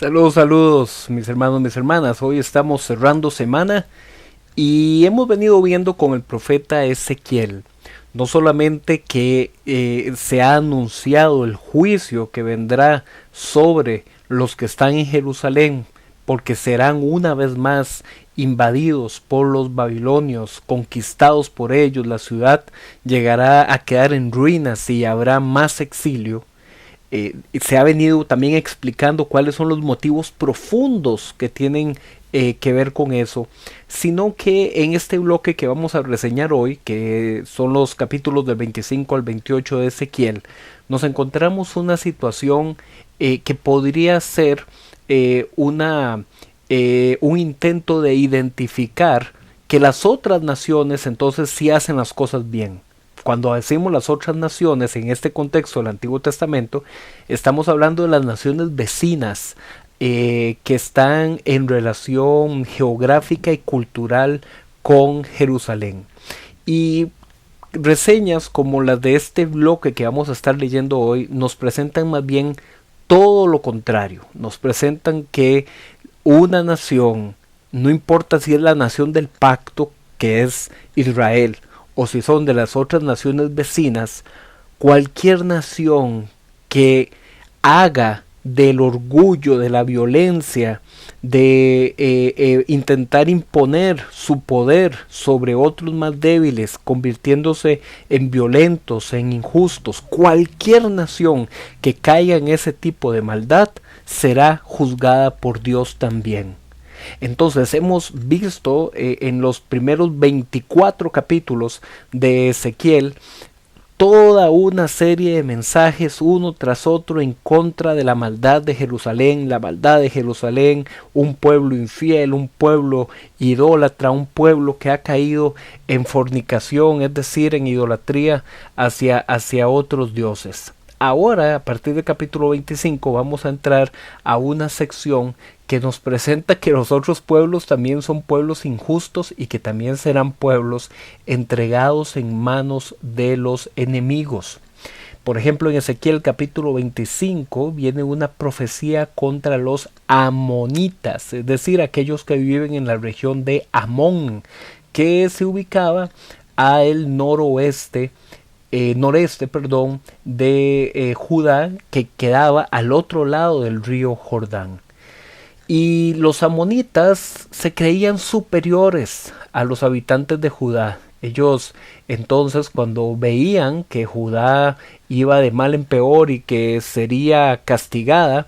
Saludos, saludos, mis hermanos, mis hermanas. Hoy estamos cerrando semana y hemos venido viendo con el profeta Ezequiel. No solamente que se ha anunciado el juicio que vendrá sobre los que están en Jerusalén, porque serán una vez más invadidos por los babilonios, conquistados por ellos, la ciudad llegará a quedar en ruinas y habrá más exilio. Se ha venido también explicando cuáles son los motivos profundos que tienen que ver con eso, sino que en este bloque que vamos a reseñar hoy, que son los capítulos del 25 al 28 de Ezequiel, nos encontramos una situación que podría ser un intento de identificar que las otras naciones entonces sí hacen las cosas bien. Cuando decimos las otras naciones en este contexto del Antiguo Testamento, estamos hablando de las naciones vecinas que están en relación geográfica y cultural con Jerusalén. Y reseñas como las de este bloque que vamos a estar leyendo hoy nos presentan más bien todo lo contrario. Nos presentan que una nación, no importa si es la nación del pacto, que es Israel, o si son de las otras naciones vecinas, cualquier nación que haga del orgullo, de la violencia, de intentar imponer su poder sobre otros más débiles, convirtiéndose en violentos, en injustos, cualquier nación que caiga en ese tipo de maldad será juzgada por Dios también. Entonces hemos visto en los primeros 24 capítulos de Ezequiel toda una serie de mensajes uno tras otro en contra de la maldad de Jerusalén, un pueblo infiel, un pueblo idólatra, un pueblo que ha caído en fornicación, es decir, en idolatría hacia otros dioses. Ahora, a partir del capítulo 25, vamos a entrar a una sección que nos presenta que los otros pueblos también son pueblos injustos y que también serán pueblos entregados en manos de los enemigos. Por ejemplo, en Ezequiel capítulo 25 viene una profecía contra los amonitas, es decir, aquellos que viven en la región de Amón, que se ubicaba al noreste de Judá, que quedaba al otro lado del río Jordán. Y los amonitas se creían superiores a los habitantes de Judá. Ellos entonces, cuando veían que Judá iba de mal en peor y que sería castigada,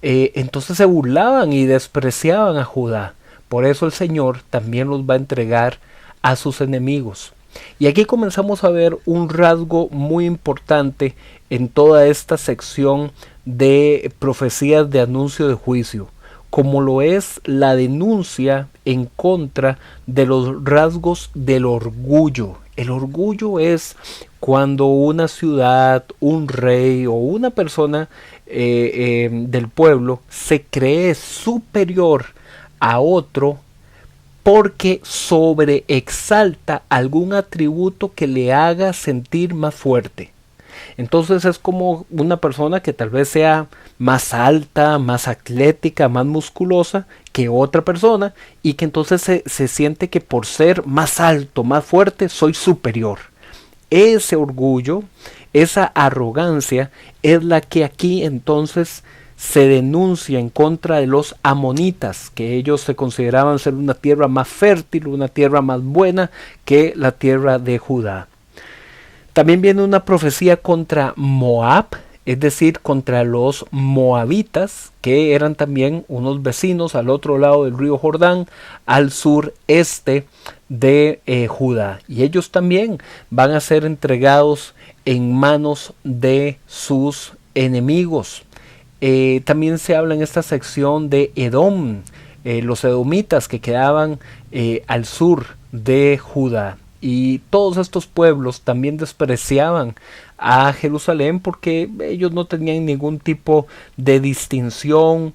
entonces se burlaban y despreciaban a Judá. Por eso el Señor también los va a entregar a sus enemigos. Y aquí comenzamos a ver un rasgo muy importante en toda esta sección de profecías de anuncio de juicio, como lo es la denuncia en contra de los rasgos del orgullo. El orgullo es cuando una ciudad, un rey o una persona del pueblo se cree superior a otro porque sobreexalta algún atributo que le haga sentir más fuerte. Entonces es como una persona que tal vez sea más alta, más atlética, más musculosa que otra persona y que entonces se siente que por ser más alto, más fuerte, soy superior. Ese orgullo, esa arrogancia es la que aquí entonces se denuncia en contra de los amonitas, que ellos se consideraban ser una tierra más fértil, una tierra más buena que la tierra de Judá. También viene una profecía contra Moab, es decir, contra los moabitas, que eran también unos vecinos al otro lado del río Jordán, al sureste de Judá. Y ellos también van a ser entregados en manos de sus enemigos. También se habla en esta sección de Edom, los edomitas que quedaban al sur de Judá. Y todos estos pueblos también despreciaban a Jerusalén porque ellos no tenían ningún tipo de distinción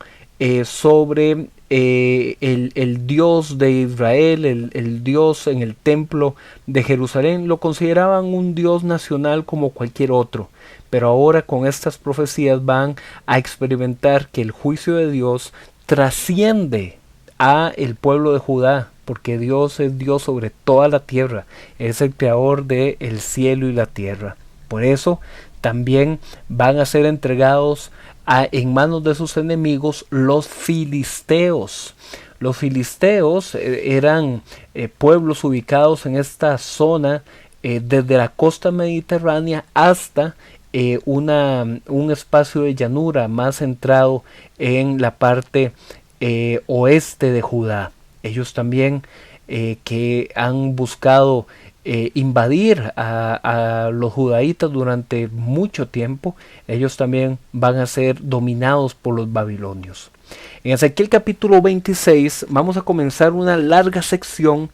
sobre el Dios de Israel, el Dios en el templo de Jerusalén. Lo consideraban un Dios nacional como cualquier otro. Pero ahora con estas profecías van a experimentar que el juicio de Dios trasciende a el pueblo de Judá, porque Dios es Dios sobre toda la tierra, es el creador del cielo y la tierra. Por eso también van a ser entregados en manos de sus enemigos los filisteos. Los filisteos eran pueblos ubicados en esta zona desde la costa mediterránea hasta un espacio de llanura más centrado en la parte oeste de Judá. Ellos también que han buscado invadir a los judaítas durante mucho tiempo, ellos también van a ser dominados por los babilonios. En Ezequiel capítulo 26 vamos a comenzar una larga sección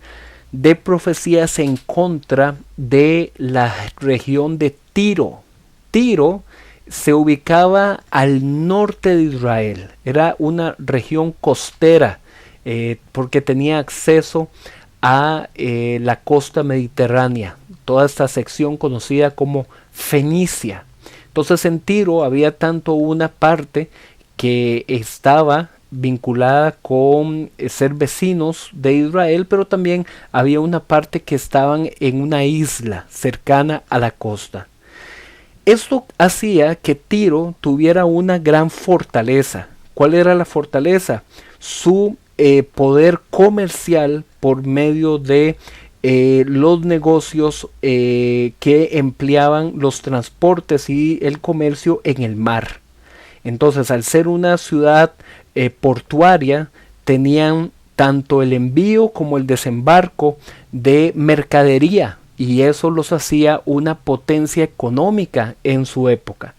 de profecías en contra de la región de Tiro. Tiro se ubicaba al norte de Israel, era una región costera porque tenía acceso a la costa mediterránea, toda esta sección conocida como Fenicia. Entonces en Tiro había tanto una parte que estaba vinculada con ser vecinos de Israel, pero también había una parte que estaban en una isla cercana a la costa. Esto hacía que Tiro tuviera una gran fortaleza. ¿Cuál era la fortaleza? Su poder comercial por medio de los negocios que empleaban los transportes y el comercio en el mar. Entonces, al ser una ciudad portuaria, tenían tanto el envío como el desembarco de mercadería, y eso los hacía una potencia económica en su época.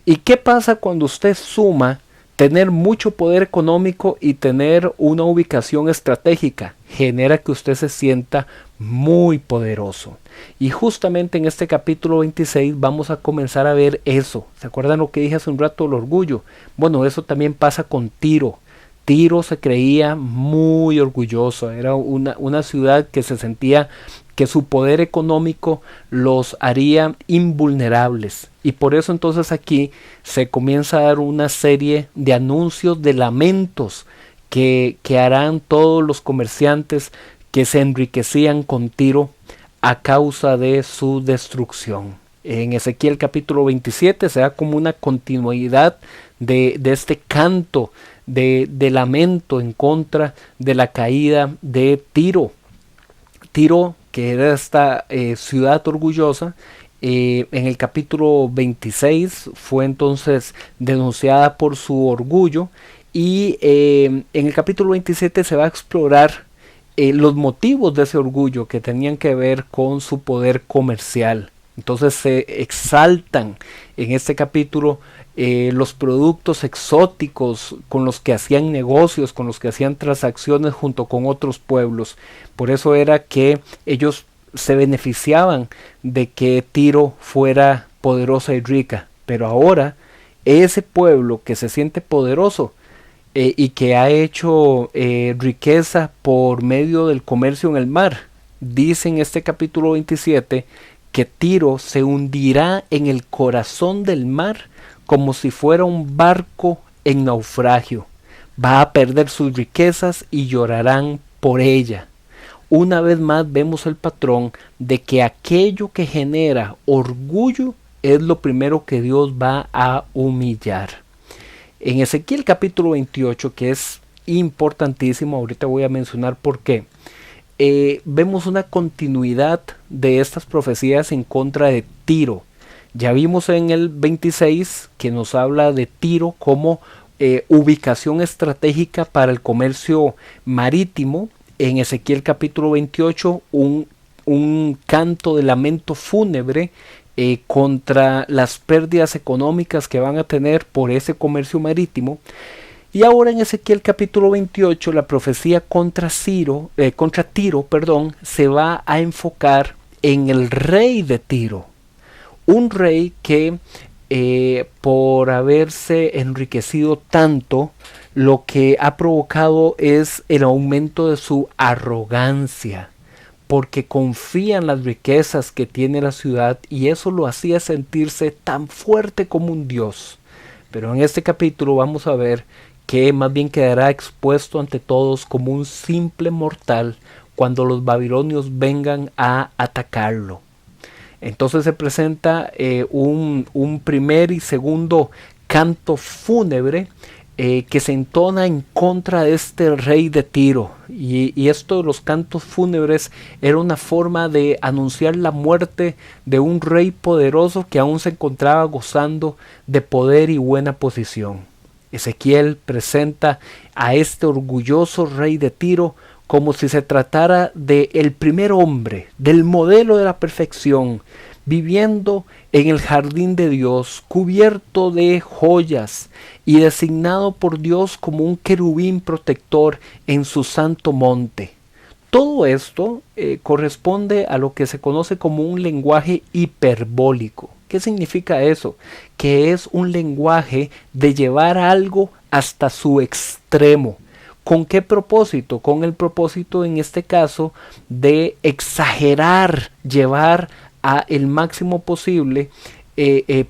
¿Y qué pasa cuando usted suma tener mucho poder económico y tener una ubicación estratégica? Genera que usted se sienta muy poderoso. Y justamente en este capítulo 26 vamos a comenzar a ver eso. ¿Se acuerdan lo que dije hace un rato del orgullo? Bueno, eso también pasa con Tiro. Tiro se creía muy orgulloso, era una ciudad que se sentía que su poder económico los haría invulnerables. Y por eso entonces aquí se comienza a dar una serie de anuncios de lamentos que harán todos los comerciantes que se enriquecían con Tiro a causa de su destrucción. En Ezequiel capítulo 27 se da como una continuidad de este canto de lamento en contra de la caída de Tiro. Tiro, que era esta ciudad orgullosa, en el capítulo 26 fue entonces denunciada por su orgullo, y en el capítulo 27 se va a explorar los motivos de ese orgullo que tenían que ver con su poder comercial. Entonces se exaltan en este capítulo los productos exóticos con los que hacían negocios, con los que hacían transacciones junto con otros pueblos. Por eso era que ellos se beneficiaban de que Tiro fuera poderosa y rica. Pero ahora ese pueblo que se siente poderoso y que ha hecho riqueza por medio del comercio en el mar, dice en este capítulo 27 que Tiro se hundirá en el corazón del mar como si fuera un barco en naufragio. Va a perder sus riquezas y llorarán por ella. Una vez más vemos el patrón de que aquello que genera orgullo es lo primero que Dios va a humillar. En Ezequiel capítulo 28, que es importantísimo, ahorita voy a mencionar por qué, vemos una continuidad de estas profecías en contra de Tiro. Ya vimos en el 26 que nos habla de Tiro como ubicación estratégica para el comercio marítimo. En Ezequiel capítulo 28 un canto de lamento fúnebre contra las pérdidas económicas que van a tener por ese comercio marítimo. Y ahora en Ezequiel capítulo 28 la profecía contra Tiro, se va a enfocar en el rey de Tiro. Un rey que por haberse enriquecido tanto, lo que ha provocado es el aumento de su arrogancia, porque confía en las riquezas que tiene la ciudad y eso lo hacía sentirse tan fuerte como un dios. Pero en este capítulo vamos a ver que más bien quedará expuesto ante todos como un simple mortal cuando los babilonios vengan a atacarlo. Entonces se presenta un primer y segundo canto fúnebre que se entona en contra de este rey de Tiro. Y esto de los cantos fúnebres era una forma de anunciar la muerte de un rey poderoso que aún se encontraba gozando de poder y buena posición. Ezequiel presenta a este orgulloso rey de Tiro como si se tratara de el primer hombre, del modelo de la perfección, viviendo en el jardín de Dios, cubierto de joyas y designado por Dios como un querubín protector en su santo monte. Todo esto corresponde a lo que se conoce como un lenguaje hiperbólico. ¿Qué significa eso? Que es un lenguaje de llevar algo hasta su extremo. ¿Con qué propósito? Con el propósito en este caso de exagerar, llevar a el máximo posible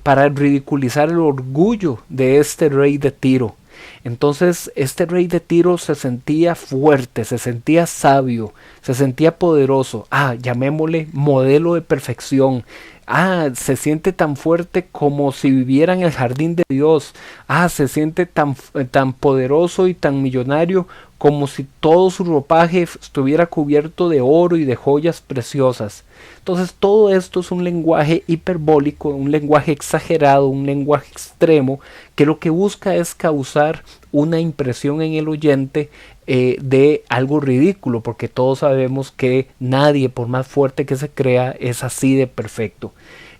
para ridiculizar el orgullo de este rey de Tiro. Entonces este rey de Tiro se sentía fuerte, se sentía sabio, se sentía poderoso. Llamémosle modelo de perfección. Se siente tan fuerte como si viviera en el jardín de Dios. Se siente tan poderoso y tan millonario como si todo su ropaje estuviera cubierto de oro y de joyas preciosas. Entonces todo esto es un lenguaje hiperbólico, un lenguaje exagerado, un lenguaje extremo, que lo que busca es causar una impresión en el oyente de algo ridículo, porque todos sabemos que nadie, por más fuerte que se crea, es así de perfecto.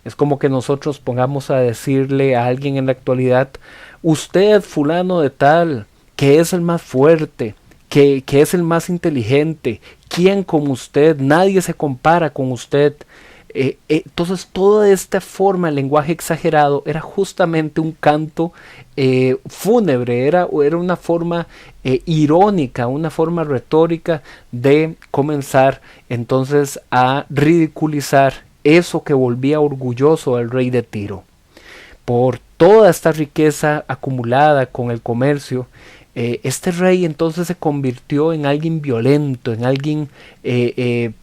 Es como que nosotros pongamos a decirle a alguien en la actualidad: usted, fulano de tal, que es el más fuerte, que es el más inteligente, ¿quién como usted? Nadie se compara con usted. Entonces toda esta forma, el lenguaje exagerado, era justamente un canto fúnebre, era una forma irónica, una forma retórica de comenzar entonces a ridiculizar eso que volvía orgulloso al rey de Tiro. Por toda esta riqueza acumulada con el comercio, este rey entonces se convirtió en alguien violento, en alguien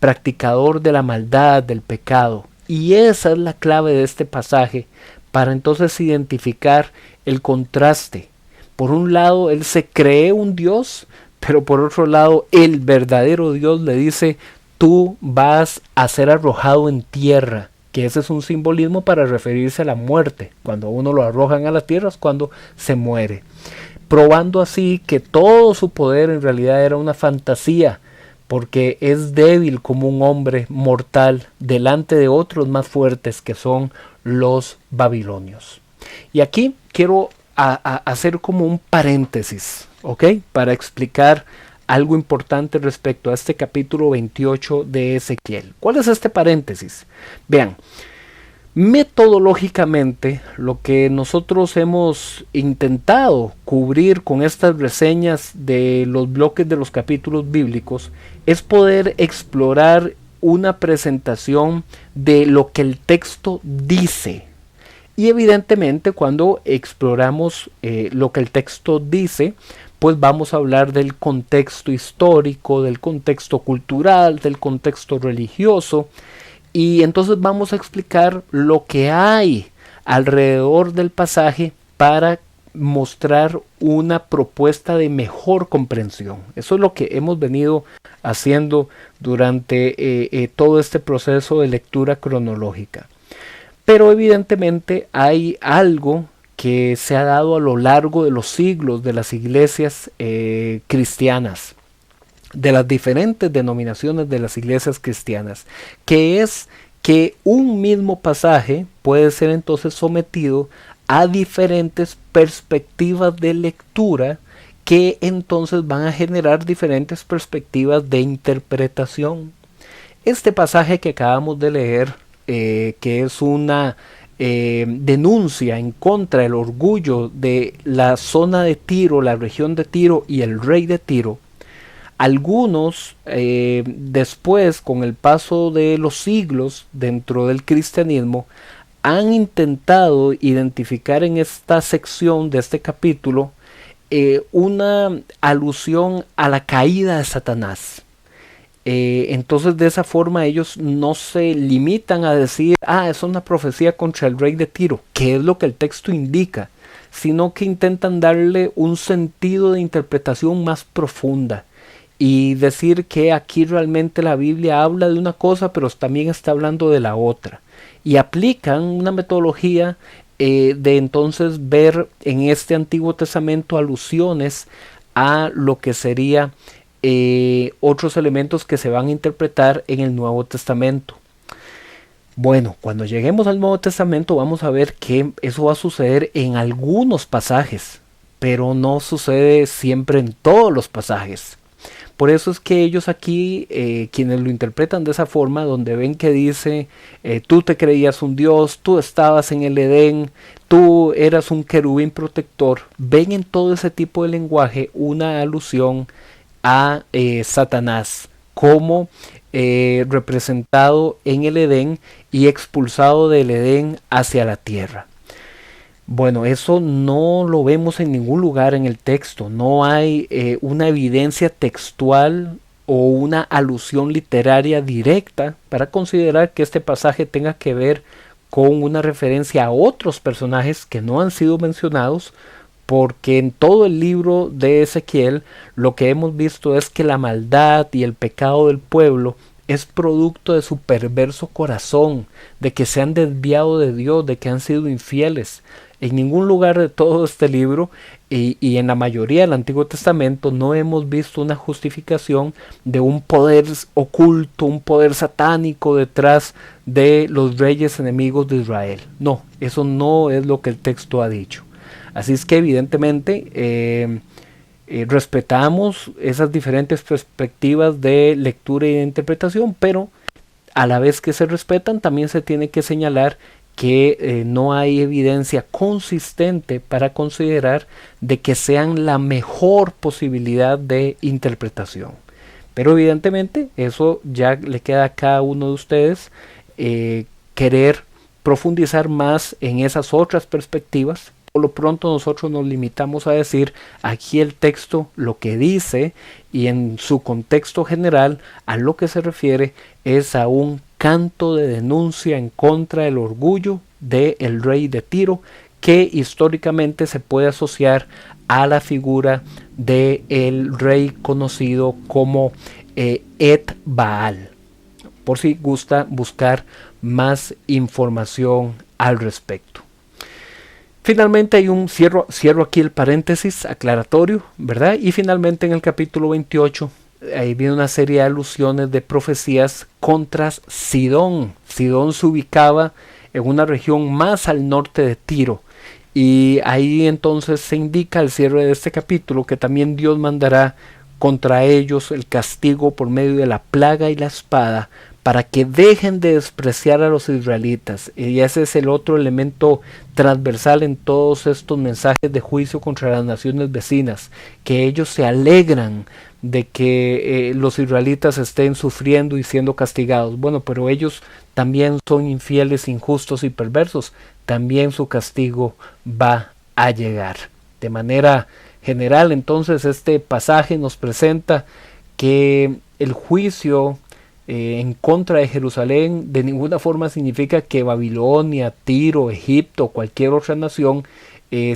practicador de la maldad, del pecado. Y esa es la clave de este pasaje para entonces identificar el contraste. Por un lado, él se cree un Dios, pero por otro lado, el verdadero Dios le dice: tú vas a ser arrojado en tierra. Que ese es un simbolismo para referirse a la muerte. Cuando uno lo arrojan a la tierra es cuando se muere, probando así que todo su poder en realidad era una fantasía, porque es débil como un hombre mortal delante de otros más fuertes que son los babilonios. Y aquí quiero hacer como un paréntesis, ¿ok? Para explicar algo importante respecto a este capítulo 28 de Ezequiel. ¿Cuál es este paréntesis? Vean, metodológicamente, lo que nosotros hemos intentado cubrir con estas reseñas de los bloques de los capítulos bíblicos es poder explorar una presentación de lo que el texto dice. Y evidentemente cuando exploramos lo que el texto dice, pues vamos a hablar del contexto histórico, del contexto cultural, del contexto religioso. Y entonces vamos a explicar lo que hay alrededor del pasaje para mostrar una propuesta de mejor comprensión. Eso es lo que hemos venido haciendo durante todo este proceso de lectura cronológica. Pero evidentemente hay algo que se ha dado a lo largo de los siglos de las iglesias cristianas, de las diferentes denominaciones de las iglesias cristianas, que es que un mismo pasaje puede ser entonces sometido a diferentes perspectivas de lectura que entonces van a generar diferentes perspectivas de interpretación. Este pasaje que acabamos de leer, que es una denuncia en contra del orgullo de la zona de Tiro, la región de Tiro y el rey de Tiro, algunos después, con el paso de los siglos dentro del cristianismo, han intentado identificar en esta sección de este capítulo una alusión a la caída de Satanás. Entonces de esa forma ellos no se limitan a decir, es una profecía contra el rey de Tiro, que es lo que el texto indica, sino que intentan darle un sentido de interpretación más profunda y decir que aquí realmente la Biblia habla de una cosa, pero también está hablando de la otra. Y aplican una metodología de entonces ver en este Antiguo Testamento alusiones a lo que sería otros elementos que se van a interpretar en el Nuevo Testamento. Bueno, cuando lleguemos al Nuevo Testamento vamos a ver que eso va a suceder en algunos pasajes, pero no sucede siempre en todos los pasajes. Por eso es que ellos aquí, quienes lo interpretan de esa forma, donde ven que dice, tú te creías un Dios, tú estabas en el Edén, tú eras un querubín protector, ven en todo ese tipo de lenguaje una alusión a Satanás como representado en el Edén y expulsado del Edén hacia la tierra. Bueno, eso no lo vemos en ningún lugar en el texto. No hay una evidencia textual o una alusión literaria directa para considerar que este pasaje tenga que ver con una referencia a otros personajes que no han sido mencionados, porque en todo el libro de Ezequiel lo que hemos visto es que la maldad y el pecado del pueblo es producto de su perverso corazón, de que se han desviado de Dios, de que han sido infieles. En ningún lugar de todo este libro y en la mayoría del Antiguo Testamento no hemos visto una justificación de un poder oculto, un poder satánico detrás de los reyes enemigos de Israel. No, eso no es lo que el texto ha dicho. Así es que evidentemente respetamos esas diferentes perspectivas de lectura y de interpretación, pero a la vez que se respetan también se tiene que señalar que no hay evidencia consistente para considerar de que sean la mejor posibilidad de interpretación. Pero evidentemente eso ya le queda a cada uno de ustedes querer profundizar más en esas otras perspectivas. Por lo pronto nosotros nos limitamos a decir aquí el texto lo que dice, y en su contexto general a lo que se refiere es a un canto de denuncia en contra del orgullo del rey de Tiro, que históricamente se puede asociar a la figura del rey conocido como Et Baal, por si gusta buscar más información al respecto. Finalmente hay un cierro aquí el paréntesis aclaratorio, ¿verdad? Y finalmente en el capítulo 28 ahí viene una serie de alusiones de profecías contra Sidón. Sidón se ubicaba en una región más al norte de Tiro, y ahí entonces se indica al cierre de este capítulo que también Dios mandará contra ellos el castigo por medio de la plaga y la espada, para que dejen de despreciar a los israelitas. Y ese es el otro elemento transversal en todos estos mensajes de juicio contra las naciones vecinas, que ellos se alegran de que los israelitas estén sufriendo y siendo castigados. Bueno, pero ellos también son infieles, injustos y perversos. También su castigo va a llegar. De manera general, entonces, este pasaje nos presenta que el juicio en contra de Jerusalén de ninguna forma significa que Babilonia, Tiro, Egipto, cualquier otra nación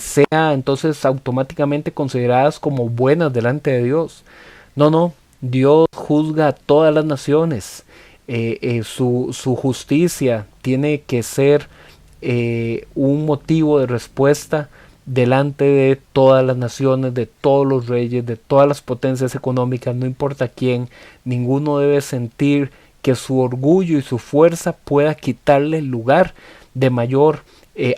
sea entonces automáticamente consideradas como buenas delante de Dios. No, Dios juzga a todas las naciones. Su justicia tiene que ser un motivo de respuesta delante de todas las naciones, de todos los reyes, de todas las potencias económicas, no importa quién. Ninguno debe sentir que su orgullo y su fuerza pueda quitarle el lugar de mayor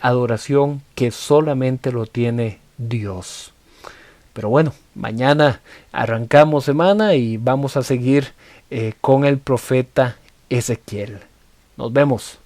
adoración que solamente lo tiene Dios. Pero bueno, mañana arrancamos semana y vamos a seguir con el profeta Ezequiel. Nos vemos.